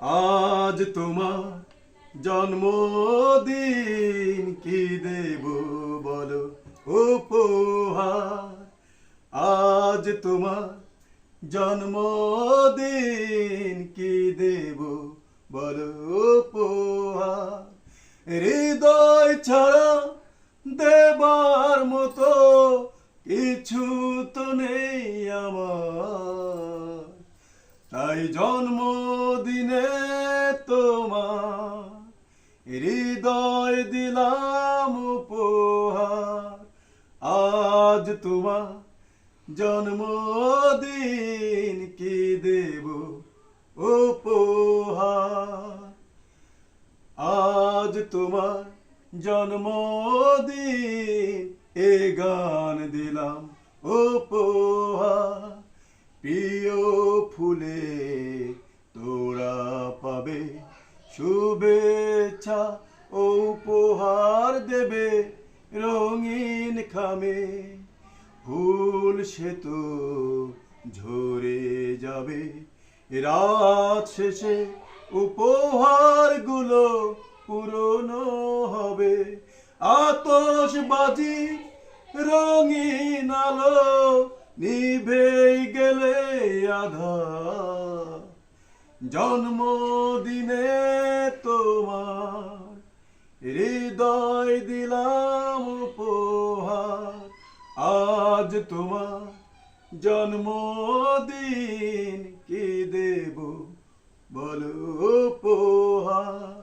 আজ তোমার জন্মদিন, কি দেব বলো উপহার। আজ তোমার জন্মদিন, কি দেব বলো উপহার। হৃদয় ছাড়া দেবার মতো কিছু তো নেই আমার, তাই জন্মদিনে তোমার হৃদয় দিলাম উপহার। আজ তোমার জন্মদিন, কি দেব উপহার। আজ তোমার জন্মদিন, এ গান দিলাম উপহার। প্রিয় ফুলে তোরা পাবে শুভেচ্ছা, উপহার দেবে রঙিন খামে। ফুল সে তো ঝরে যাবে, রাত শেষে উপহারগুলো পুরনো হবে। আতশবাজি রঙিন আলো নিভে গেলে আধার। জন্মদিনে তোমার হৃদয় দিলাম উপহার। আজ তোমার জন্মদিন, কি দেব বলো উপহার।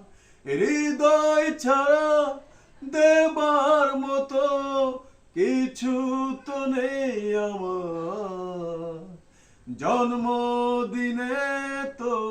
হৃদয় ছাড়া দেবার মতো কিছু তো নেই আমার, জন্মদিনে তো